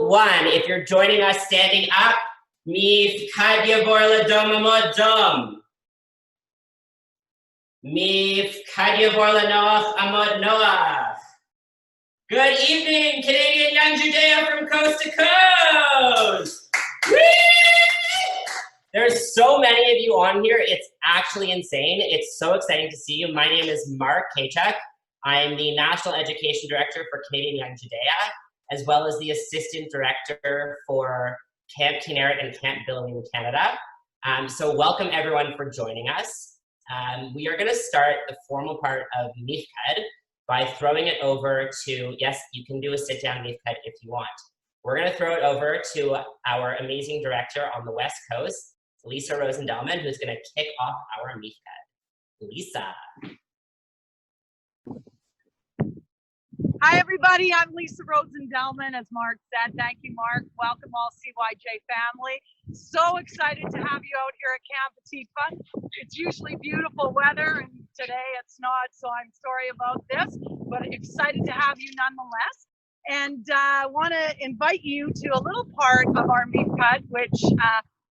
1. If you're joining us standing up, Mifkad yavorla dom. Mifkad yavorla noach amod noach. Good evening, Canadian Young Judea from coast to coast. Whee! There's so many of you on here. It's actually insane. It's so exciting to see you. My name is Mark Kachuk. I am the National Education Director for Canadian Young Judea, as well as the Assistant Director for Camp Kinneret and Camp Billowing in Canada. So welcome everyone for joining us. We are gonna start the formal part of Mifkad by throwing it over to, yes, you can do a sit down Mifkad if you want. We're gonna throw it over to our amazing director on the West Coast, Lisa Rosendelman, who's gonna kick off our Mifkad. Lisa. Hi everybody, I'm Lisa Rosendelman, as Mark said. Thank you, Mark. Welcome all CYJ family. So excited to have you out here at Camp Atifa. It's usually beautiful weather and today it's not, so I'm sorry about this, but excited to have you nonetheless. And I want to invite you to a little part of our Mifkad, which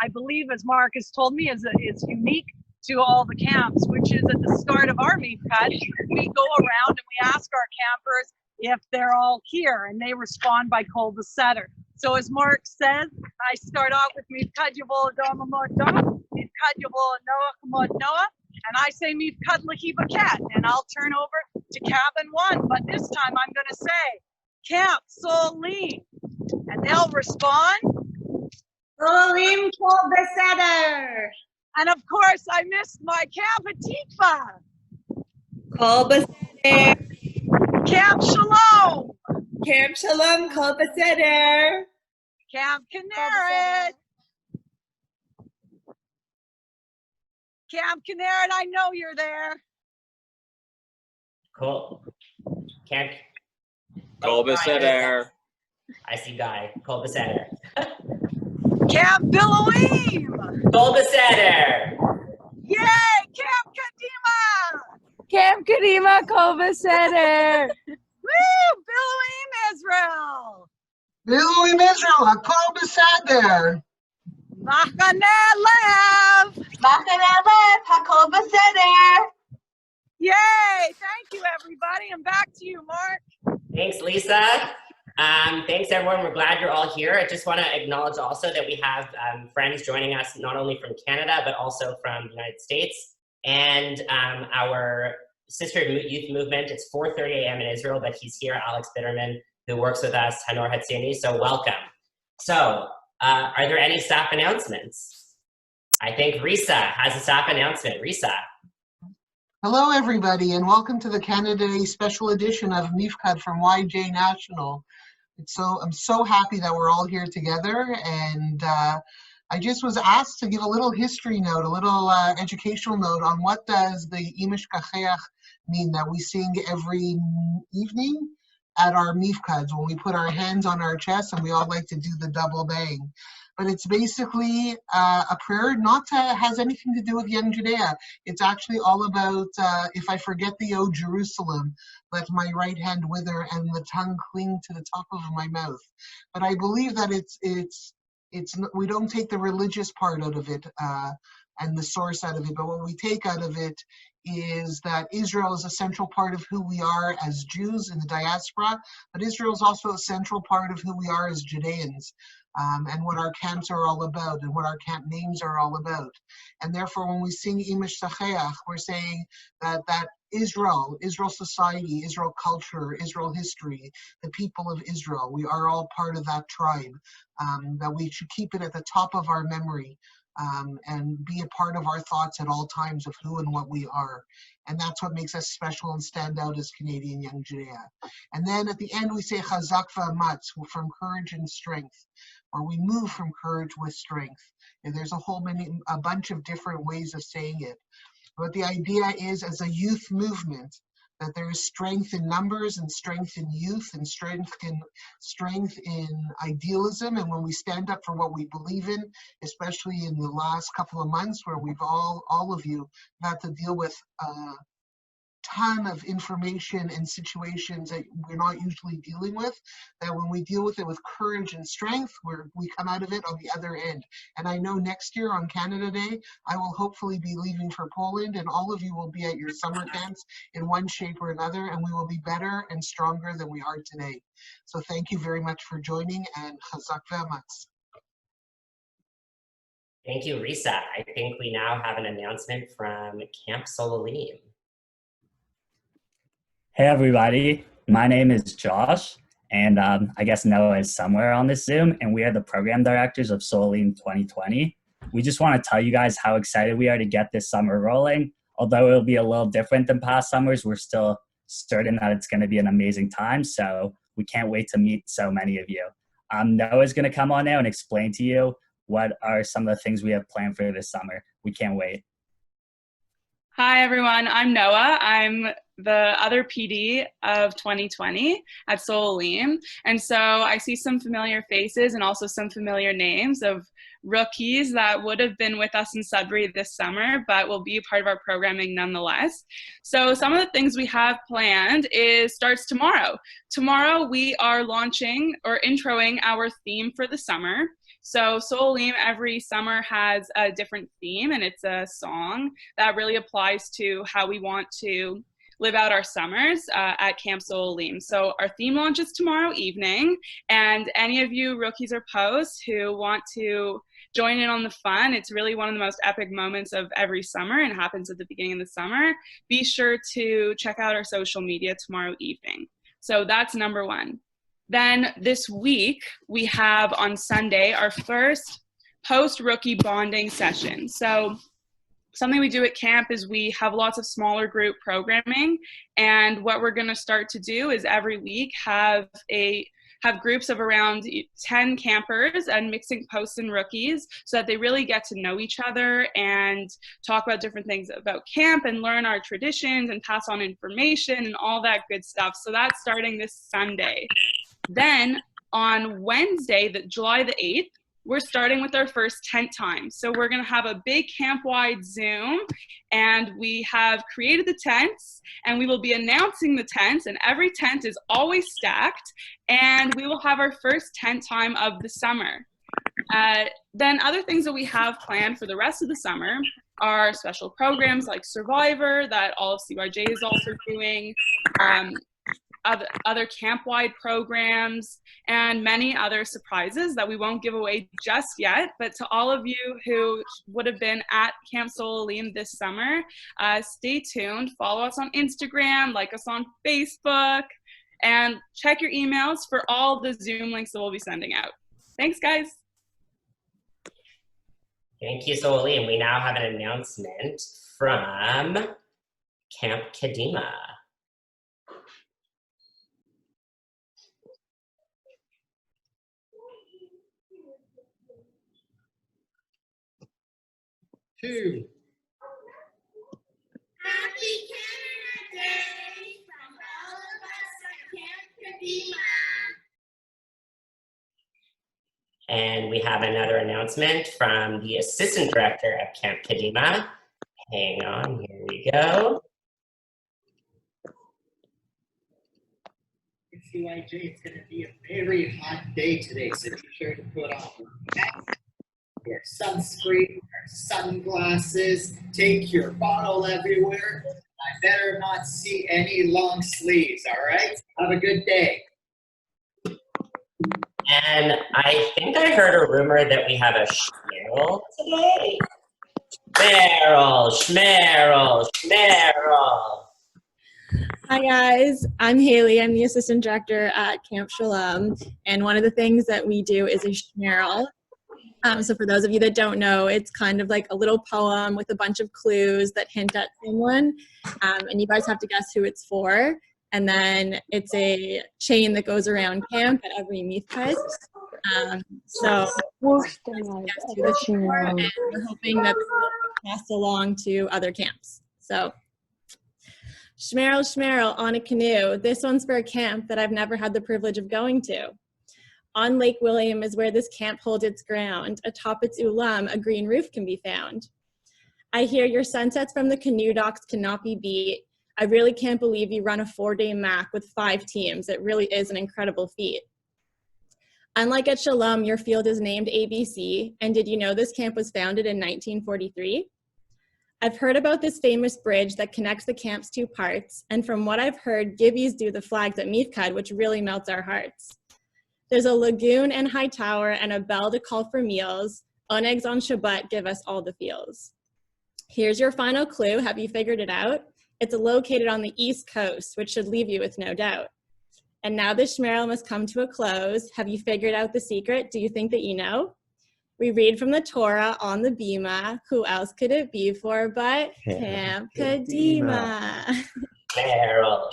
I believe, as Mark has told me, is unique to all the camps, which is at the start of our Mifkad. We go around and we ask our campers if they're all here, and they respond by Kol Beseder. So as Mark says, I start off with Mifkad Yavol Adom Amod Dom, Mifkad Yavol Noach Amod Noah, and I say Mifkad Lahi Bakat, and I'll turn over to cabin 1, but this time I'm gonna say Camp Solim, and they'll respond Solim Kol Beseder. And of course, I missed my Camp Atifa. Kol Beseder. Camp Shalom. Camp Shalom, Kol Beseder. Camp Kinneret. Camp Kinneret, I know you're there. Cool. Camp Kol Beseder. I see Guy. Kol Beseder. Camp Billowing. Kol Beseder. Yay! Camp Kadima. Camp Kadima, Kol Beseder. Woo! Billowing Israel. Billowing Israel, Kol Beseder. Machane Lev. Machane Lev, HaKol Beseder. Yay! Thank you, everybody. And back to you, Mark. Thanks, Lisa. Thanks, everyone. We're glad you're all here. I just want to acknowledge also that we have friends joining us not only from Canada, but also from the United States and our sister youth movement. It's 4:30 a.m. in Israel, but he's here, Alex Bitterman, who works with us, Hanor Hatzini. So welcome. So are there any staff announcements? I think Risa has a staff announcement. Risa. Hello, everybody, and welcome to the Canada Day special edition of Mifkad from YJ National. I'm so happy that we're all here together, and I just was asked to give a little history note, a little educational note on what does the Imish Kacheach mean that we sing every evening at our Mifkads when we put our hands on our chest and we all like to do the double bang. But it's basically a prayer has anything to do with Young Judea. It's actually all about, if I forget thee, O Jerusalem, let my right hand wither and the tongue cling to the top of my mouth. But I believe that we don't take the religious part out of it and the source out of it, but what we take out of it is that Israel is a central part of who we are as Jews in the diaspora, but Israel is also a central part of who we are as Judeans. And what our camps are all about and what our camp names are all about. And therefore, when we sing Imish Sacheach, we're saying that Israel society, Israel culture, Israel history, the people of Israel, we are all part of that tribe, that we should keep it at the top of our memory and be a part of our thoughts at all times of who and what we are. And that's what makes us special and stand out as Canadian Young Judea. And then at the end we say Chazak v'amatz, from courage and strength, or we move from courage with strength. And there's a bunch of different ways of saying it. But the idea is, as a youth movement, that there is strength in numbers and strength in youth and strength in idealism. And when we stand up for what we believe in, especially in the last couple of months where we've all of you had to deal with ton of information and situations that we're not usually dealing with, that when we deal with it with courage and strength, we come out of it on the other end. And I know next year on Canada Day, I will hopefully be leaving for Poland, and all of you will be at your summer camps in one shape or another, and we will be better and stronger than we are today. So thank you very much for joining, and chazak ve'amatz. Thank you, Risa. I think we now have an announcement from Camp Solalim. Hey everybody, my name is Josh, and I guess Noah is somewhere on this Zoom, and we are the program directors of Solalim 2020. We just want to tell you guys how excited we are to get this summer rolling. Although it'll be a little different than past summers, we're still certain that it's going to be an amazing time, so we can't wait to meet so many of you. Noah's going to come on now and explain to you what are some of the things we have planned for this summer. We can't wait. Hi everyone, I'm Noah. I'm the other PD of 2020 at Solalim. And so I see some familiar faces and also some familiar names of rookies that would have been with us in Sudbury this summer, but will be a part of our programming nonetheless. So some of the things we have planned starts tomorrow. Tomorrow we are launching or introing our theme for the summer. So Solalim every summer has a different theme, and it's a song that really applies to how we want to live out our summers at Camp Solalim. So our theme launches tomorrow evening, and any of you rookies or posts who want to join in on the fun, it's really one of the most epic moments of every summer and happens at the beginning of the summer. Be sure to check out our social media tomorrow evening. So that's number one. Then this week, we have on Sunday our first post-rookie bonding session. So something we do at camp is we have lots of smaller group programming, and what we're going to start to do is every week have groups of around 10 campers and mixing posts and rookies so that they really get to know each other and talk about different things about camp and learn our traditions and pass on information and all that good stuff. So that's starting this Sunday. Then on Wednesday, July the 8th, we're starting with our first tent time. So we're going to have a big camp-wide Zoom, and we have created the tents, and we will be announcing the tents, and every tent is always stacked, and we will have our first tent time of the summer. Then other things that we have planned for the rest of the summer are special programs like Survivor that all of CYJ is also doing, other camp-wide programs, and many other surprises that we won't give away just yet. But to all of you who would have been at Camp Solalim this summer, stay tuned. Follow us on Instagram, like us on Facebook, and check your emails for all the Zoom links that we'll be sending out. Thanks, guys. Thank you, Solalim. We now have an announcement from Camp Kadima. Two. Happy Canada Day from all of us at Camp Kadima. And we have another announcement from the assistant director of Camp Kadima. Hang on, here we go. CYJ, it's going to be a very hot day today, so be sure to put on your sunscreen, your sunglasses, take your bottle everywhere. I better not see any long sleeves, all right? Have a good day. And I think I heard a rumor that we have a Schmeryl today. Schmeryl. Hi guys, I'm Haley. I'm the assistant director at Camp Shalom, and one of the things that we do is a Schmeryl. So for those of you that don't know, it's kind of like a little poem with a bunch of clues that hint at someone, and you guys have to guess who it's for. And then it's a chain that goes around camp at every Mifkad. So we're hoping that this will pass along to other camps. So Schmeryl on a canoe. This one's for a camp that I've never had the privilege of going to. On Lake William is where this camp holds its ground. Atop its ulam, a green roof can be found. I hear your sunsets from the canoe docks cannot be beat. I really can't believe you run a 4-day MAC with 5 teams. It really is an incredible feat. Unlike at Shalom, your field is named ABC, and did you know this camp was founded in 1943? I've heard about this famous bridge that connects the camp's 2 parts, and from what I've heard, Gibbies do the flags at Mifkad, which really melts our hearts. There's a lagoon and high tower and a bell to call for meals. Onegs on Shabbat give us all the feels. Here's your final clue. Have you figured it out? It's located on the East Coast, which should leave you with no doubt. And now this shmeral must come to a close. Have you figured out the secret? Do you think that you know? We read from the Torah on the Bima. Who else could it be for but Camp Kadima? Shmeral,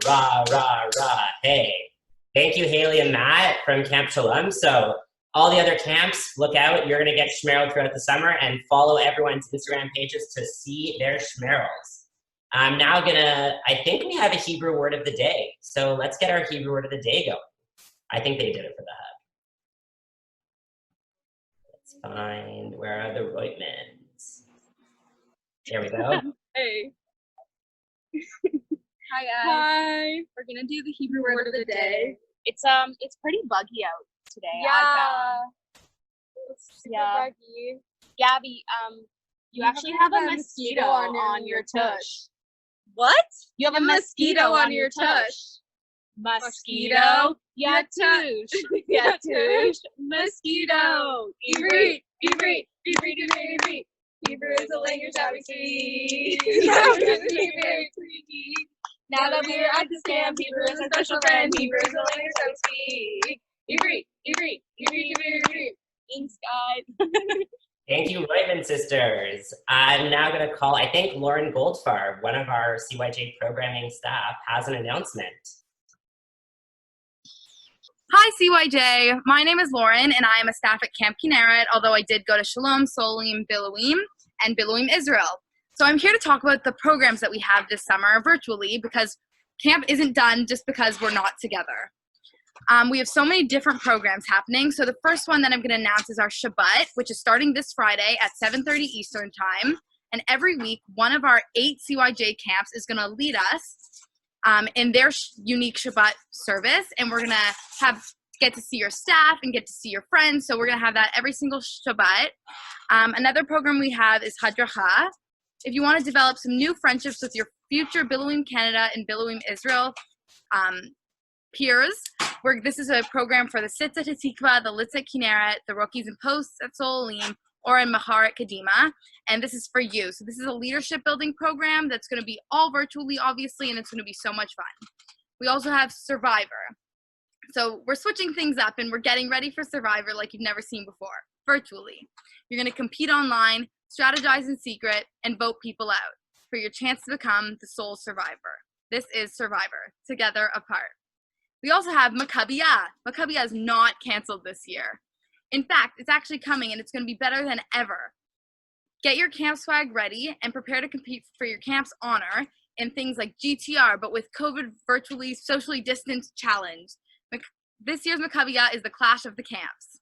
rah, rah, rah, hey. Thank you, Haley and Matt from Camp Shalom. So all the other camps, look out. You're going to get shmeraled throughout the summer, and follow everyone's Instagram pages to see their shmerals. I'm now I think we have a Hebrew word of the day. So let's get our Hebrew word of the day going. I think they did it for the hub. Let's find, where are the Reutmans? There we go. Hey. Hi guys. Hi. We're gonna do the Hebrew word of the day. It's pretty buggy out today. Yeah. It's super Yeah. buggy. Gabby, you actually have a mosquito on your tush. What? You have a mosquito on your tush. Mosquito, ya tush. Ya tush. Mosquito. Ivrit, Ivrit, Ivrit, Ivrit, Ivrit. Hebrew is a language that we speak. Now that we're at this camp, Hebrew is a special friend. Hebrew is a language that we speak. Ivrit, Ivrit, Ivrit, Ivrit, Ivrit. Thanks, guys. Thank you, Reutman sisters. I'm now going to call, I think Lauren Goldfarb, one of our CYJ programming staff, has an announcement. Hi CYJ, my name is Lauren and I am a staff at Camp Kinneret, although I did go to Shalom, Solim, Biluim, and Biluim Israel. So I'm here to talk about the programs that we have this summer virtually, because camp isn't done just because we're not together. We have so many different programs happening. So the first one that I'm going to announce is our Shabbat, which is starting this Friday at 7:30 Eastern Time. And every week, one of our 8 CYJ camps is going to lead us in their unique Shabbat service. And we're going to get to see your staff and get to see your friends. So we're going to have that every single Shabbat. Another program we have is Hadracha. If you want to develop some new friendships with your future Biluim Canada and Biluim Israel peers, this is a program for the Sitz at Hatikva, the Litz at Kinneret, the Rookies and Posts at Solim, or in Mahar at Kadima, and this is for you. So this is a leadership building program that's going to be all virtually, obviously, and it's going to be so much fun. We also have Survivor. So we're switching things up and we're getting ready for Survivor like you've never seen before, virtually. You're going to compete online, strategize in secret, and vote people out for your chance to become the sole survivor. This is Survivor, Together Apart. We also have Maccabiah. Maccabiah is not canceled this year. In fact, it's actually coming and it's going to be better than ever. Get your camp swag ready and prepare to compete for your camp's honor in things like GTR, but with COVID virtually socially distanced challenge. This year's Maccabiah is the Clash of the Camps.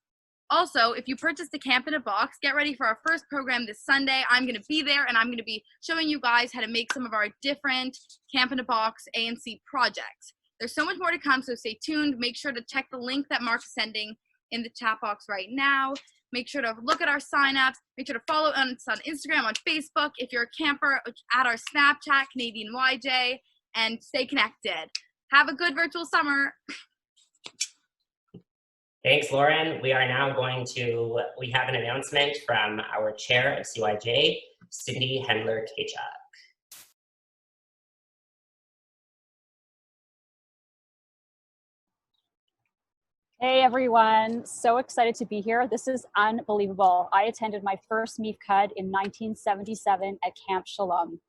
Also, if you purchased a camp in a box, get ready for our first program this Sunday. I'm going to be there and I'm going to be showing you guys how to make some of our different camp in a box A&C projects. There's so much more to come, so stay tuned. Make sure to check the link that Mark's sending in the chat box right now. Make sure to look at our signups. Make sure to follow us on Instagram, on Facebook. If you're a camper, add our Snapchat, Canadian YJ, and stay connected. Have a good virtual summer. Thanks, Lauren. We are now we have an announcement from our chair of CYJ, Cindy Hendler-Kachuk. Hey everyone, so excited to be here. This is unbelievable. I attended my first Mifkad in 1977 at Camp Shalom.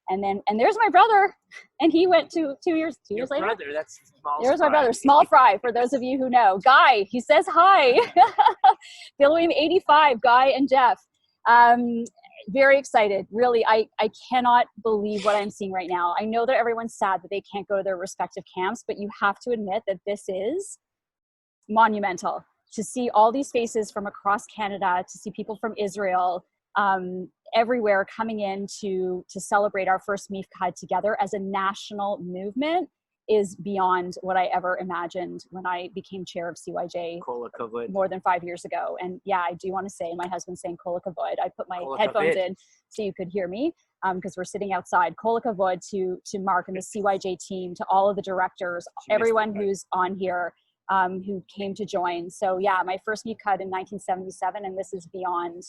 And there's my brother, and he went two years later. Brother, that's small. There's my brother, Small Fry, for those of you who know. Guy, he says hi. Biluim 85, Guy and Jeff. Very excited, really. I cannot believe what I'm seeing right now. I know that everyone's sad that they can't go to their respective camps, but you have to admit that this is monumental. To see all these faces from across Canada, to see people from Israel, everywhere coming in to celebrate our first Mifkad together as a national movement is beyond what I ever imagined when I became chair of CYJ more than 5 years ago. And yeah, I do want to say, my husband's saying Kol hakavod. I put my headphones in so you could hear me, because we're sitting outside. Kol hakavod to Mark and the CYJ team, to all of the directors, everyone who's on here, who came to join. So yeah, my first Mifkad in 1977, and this is beyond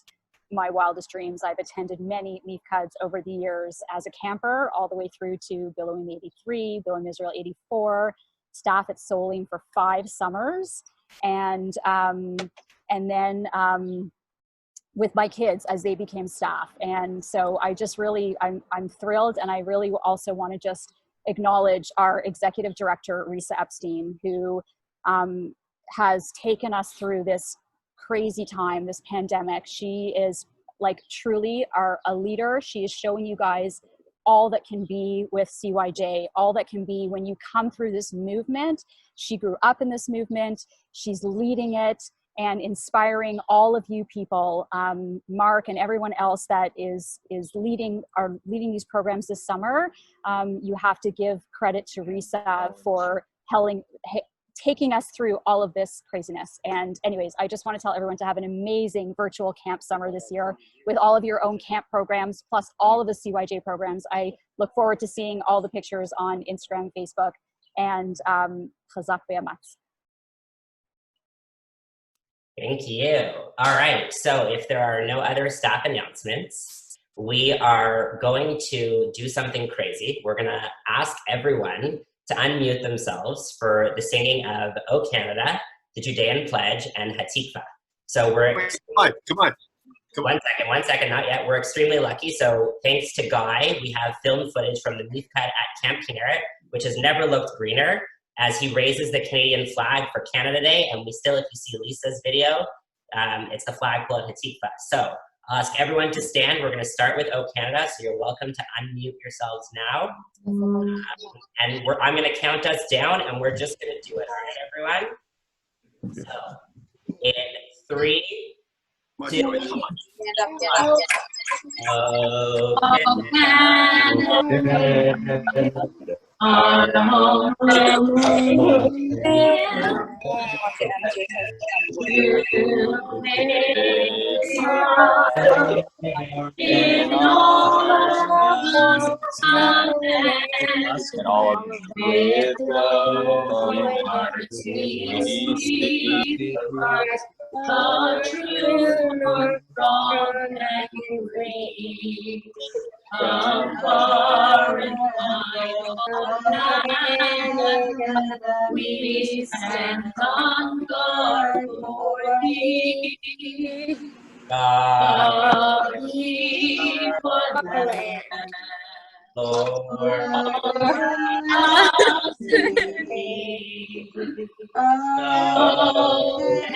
my wildest dreams. I've attended many Mifkads over the years as a camper, all the way through to Biluim 83, Biluim Israel 84, staff at Solim for 5 summers, and then with my kids as they became staff. And so I just really, I'm thrilled, and I really also want to just acknowledge our executive director, Risa Epstein, who has taken us through this crazy time, this pandemic. She is like truly a leader. She is showing you guys all that can be with CYJ, all that can be when you come through this movement. She grew up in this movement. She's leading it and inspiring all of you people, Mark and everyone else that is leading these programs this summer. You have to give credit to Risa for taking us through all of this craziness. And anyways, I just want to tell everyone to have an amazing virtual camp summer this year with all of your own camp programs, plus all of the CYJ programs. I look forward to seeing all the pictures on Instagram, Facebook, and Chazak Be'amatz. Thank you. All right, so if there are no other staff announcements, we are going to do something crazy. We're gonna ask everyone to unmute themselves for the singing of O Canada, the Judean Pledge, and Hatikva. So we're— Come on. One second, not yet. We're extremely lucky. So thanks to Guy, we have film footage from the Mifkad at Camp Kinneret, which has never looked greener, as he raises the Canadian flag for Canada Day. And we still, if you see Lisa's video, it's the flagpole at Hatikva. So I'll ask everyone to stand. We're gonna start with O Canada, so you're welcome to unmute yourselves now. And I'm gonna count us down, and we're just gonna do it, all right, everyone? So, in 3, 2, 1. And all of with glowing hearts we speak the truth from and free. From far and wide, we stand on guard for thee. God, we for the land. Lord, us to thee.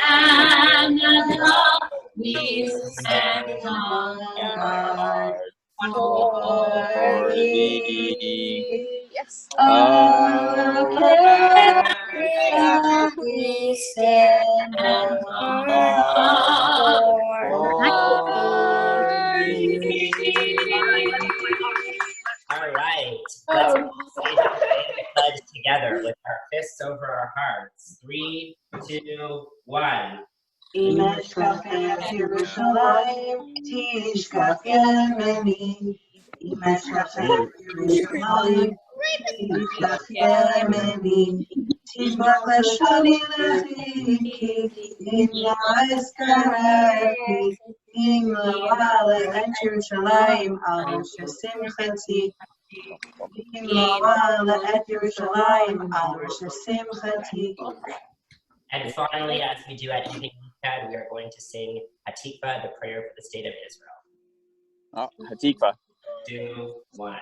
And we stand on guard for thee. Yes. We stand on guard for thee. All right, let's say the pledge together with our fists over our hearts. 3, 2, 1. Imashkaf Yerushalayim, Tishkaf Yemeni. Imashkaf Yerushalayim, Tishkaf Yemeni. Tishkaf Lashoni Lachiki, Imla Eskaraki, Imla Wala et Yerushalayim, Al Simchati. Imla Wala et Yerushalayim, Al Simchati. And finally, as we do at Evening Mifkad, we are going to sing Hatikva, the prayer for the state of Israel. Oh, Hatikva. 2, 1.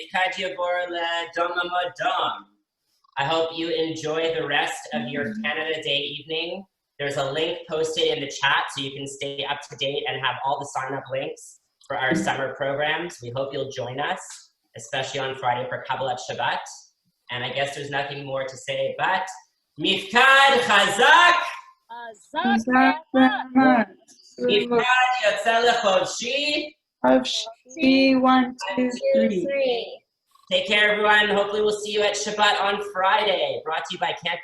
Mifkad Dom. I hope you enjoy the rest of your Canada Day evening. There's a link posted in the chat so you can stay up to date and have all the sign-up links for our summer programs. We hope you'll join us, especially on Friday for Kabbalat Shabbat. And I guess there's nothing more to say but Mifkad Chazak! Mifkad Yotzeh Lechodshi! Chodshi, 1, 2, 3. Take care, everyone. Hopefully we'll see you at Shabbat on Friday. Brought to you by Camp